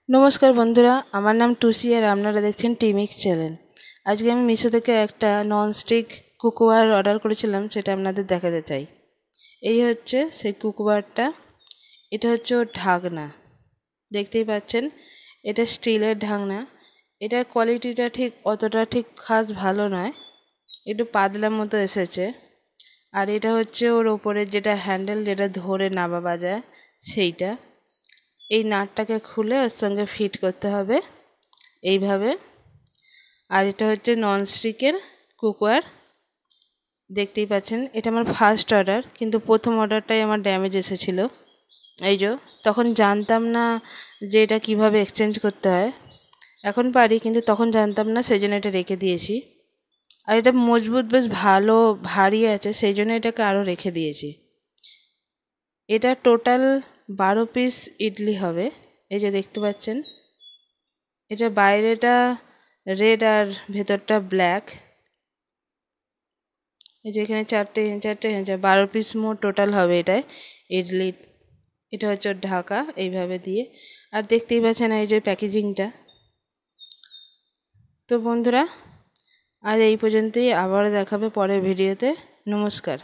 নমস্কার বন্ধুরা, আমার নাম টুসি আর আপনারা দেখছেন টিমিক্স চ্যানেল। আজকে আমি মিশো থেকে একটা ননস্টিক কুকওয়্যার অর্ডার করেছিলাম, সেটা আপনাদের দেখাতে চাই। এই হচ্ছে সেই কুকওয়্যারটা। এটা হচ্ছে ওর ঢাকনা, দেখতেই পাচ্ছেন। এটা স্টিলের ঢাকনা। এটার কোয়ালিটিটা অতটা খাস ভালো নয়, একটু পাতলার মতো এসেছে। আর এটা হচ্ছে ওর ওপরে যেটা হ্যান্ডেল, যেটা ধরে নামাবা যায় সেইটা। এই নাটটাকে খুলে ওর সঙ্গে ফিট করতে হবে এইভাবে। আর এটা হচ্ছে ননস্টিকের কুকওয়্যার, দেখতেই পাচ্ছেন। এটা আমার ফার্স্ট অর্ডার, কিন্তু প্রথম অর্ডারটাই আমার ড্যামেজ এসেছিলো। এই যে তখন জানতাম না যে এটা কিভাবে এক্সচেঞ্জ করতে হয়। এখন পারি, কিন্তু তখন জানতাম না, সেই জন্য এটা রেখে দিয়েছি। আর এটা মজবুত, বেশ ভালো ভারী আছে, সেই জন্য এটাকে আরও রেখে দিয়েছি। এটা টোটাল 12 পিস ইডলি হবে। এই যে দেখতে পাচ্ছেন, এটা বাইরেটা রেড আর ভেতরটা ব্ল্যাক। এই যে এখানে চারটে 12 পিস মোট টোটাল হবে এটাই ইডলি। এটা হচ্ছে ঢাকা এইভাবে দিয়ে। আর দেখতেই পাচ্ছেন এই যে প্যাকেজিংটা। তো বন্ধুরা, আজ এই পর্যন্তই, আবার দেখাবে পরের ভিডিওতে। নমস্কার।